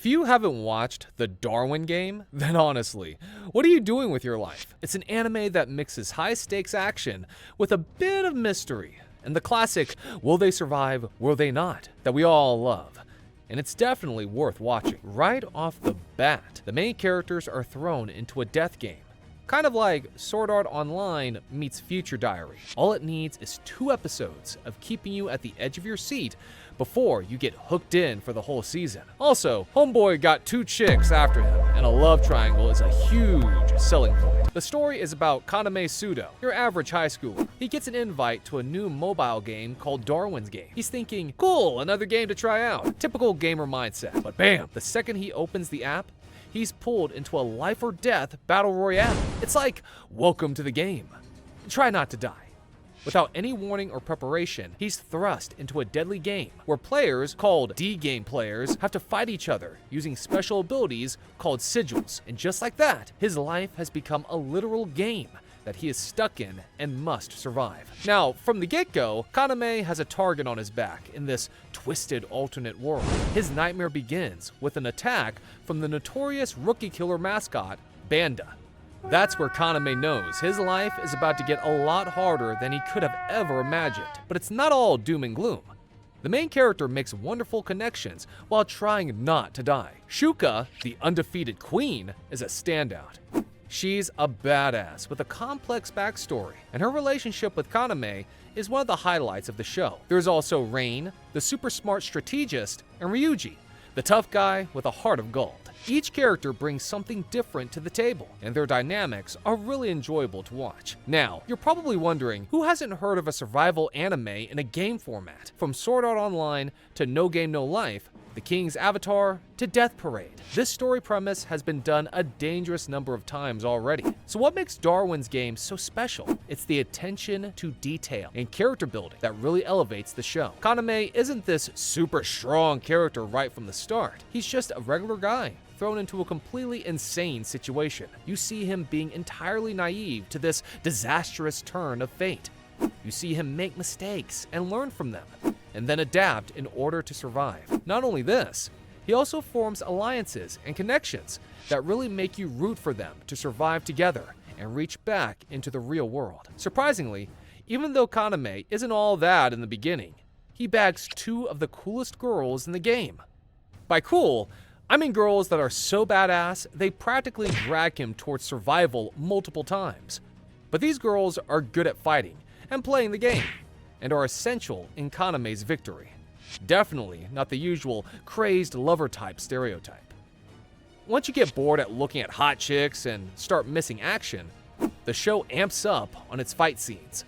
If you haven't watched the Darwin game, then honestly, what are you doing with your life? It's an anime that mixes high-stakes action with a bit of mystery, and the classic will they survive, will they not, that we all love. And it's definitely worth watching. Right off the bat, the main characters are thrown into a death game. Kind of like Sword Art Online meets Future Diary. All it needs is 2 episodes of keeping you at the edge of your seat before you get hooked in for the whole season. Also, homeboy got 2 chicks after him, and a love triangle is a huge selling point. The story is about Kaname Sudo, your average high schooler. He gets an invite to a new mobile game called Darwin's Game. He's thinking, cool, another game to try out. Typical gamer mindset. But bam, the second he opens the app, he's pulled into a life or death battle royale. It's like, welcome to the game. Try not to die. Without any warning or preparation, he's thrust into a deadly game where players, called D-game players, have to fight each other using special abilities called sigils. And just like that, his life has become a literal game that he is stuck in and must survive. Now, from the get-go, Kaname has a target on his back in this twisted alternate world. His nightmare begins with an attack from the notorious rookie killer mascot, Banda. That's where Kaname knows his life is about to get a lot harder than he could have ever imagined. But it's not all doom and gloom. The main character makes wonderful connections while trying not to die. Shuka, the undefeated queen, is a standout. She's a badass with a complex backstory, and her relationship with Kaname is one of the highlights of the show. There's also Rain, the super smart strategist, and Ryuji, the tough guy with a heart of gold. Each character brings something different to the table, and their dynamics are really enjoyable to watch. Now, you're probably wondering, who hasn't heard of a survival anime in a game format? From Sword Art Online to No Game No Life, The King's Avatar to Death Parade. This story premise has been done a dangerous number of times already. So what makes Darwin's Game so special? It's the attention to detail and character building that really elevates the show. Kaname isn't this super strong character right from the start. He's just a regular guy thrown into a completely insane situation. You see him being entirely naive to this disastrous turn of fate. You see him make mistakes and learn from them, and then adapt in order to survive. Not only this, he also forms alliances and connections that really make you root for them to survive together and reach back into the real world. Surprisingly, even though Kaname isn't all that in the beginning, he bags 2 of the coolest girls in the game. By cool, I mean girls that are so badass, they practically drag him towards survival multiple times. But these girls are good at fighting and playing the game, and are essential in Kaname's victory. Definitely not the usual crazed lover type stereotype. Once you get bored at looking at hot chicks and start missing action, the show amps up on its fight scenes.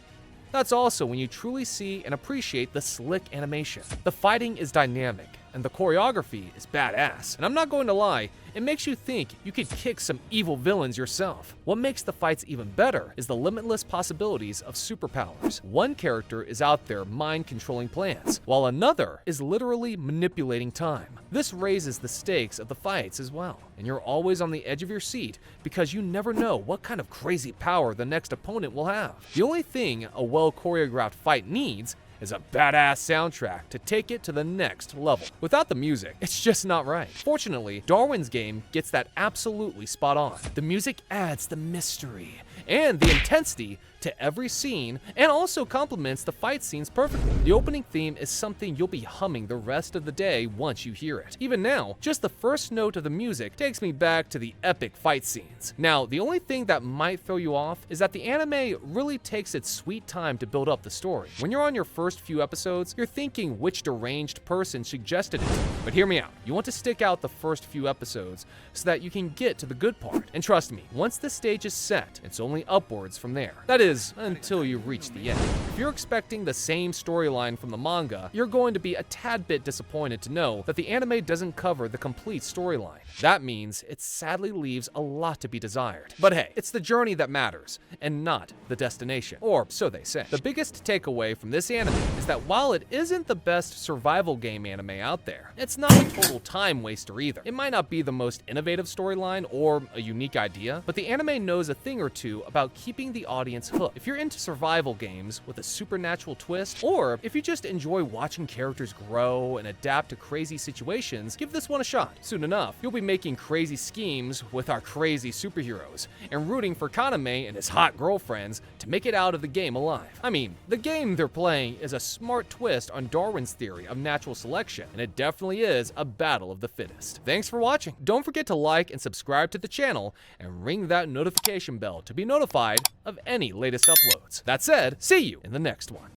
That's also when you truly see and appreciate the slick animation. The fighting is dynamic, and the choreography is badass. And I'm not going to lie, it makes you think you could kick some evil villains yourself. What makes the fights even better is the limitless possibilities of superpowers. One character is out there mind-controlling plans, while another is literally manipulating time. This raises the stakes of the fights as well, and you're always on the edge of your seat because you never know what kind of crazy power the next opponent will have. The only thing a well-choreographed fight needs is a badass soundtrack to take it to the next level. Without the music, it's just not right. Fortunately, Darwin's Game gets that absolutely spot on. The music adds the mystery and the intensity to every scene, and also complements the fight scenes perfectly. The opening theme is something you'll be humming the rest of the day once you hear it. Even now, just the first note of the music takes me back to the epic fight scenes. Now, the only thing that might throw you off is that the anime really takes its sweet time to build up the story. When you're on your first few episodes, you're thinking which deranged person suggested it. But hear me out. You want to stick out the first few episodes so that you can get to the good part. And trust me, once the stage is set, it's only upwards from there. That is, until you reach the end. If you're expecting the same storyline from the manga, you're going to be a tad bit disappointed to know that the anime doesn't cover the complete storyline. That means it sadly leaves a lot to be desired. But hey, it's the journey that matters, and not the destination. Or so they say. The biggest takeaway from this anime is that while it isn't the best survival game anime out there, it's not a total time waster either. It might not be the most innovative storyline or a unique idea, but the anime knows a thing or two about keeping the audience hooked. If you're into survival games with a supernatural twist, or if you just enjoy watching characters grow and adapt to crazy situations, give this one a shot. Soon enough, you'll be making crazy schemes with our crazy superheroes and rooting for Kaname and his hot girlfriends to make it out of the game alive. I mean, the game they're playing is a smart twist on Darwin's theory of natural selection, and it definitely is a battle of the fittest. Thanks for watching. Don't forget to like and subscribe to the channel and ring that notification bell to be notified of any latest uploads. That said, see you in the next one.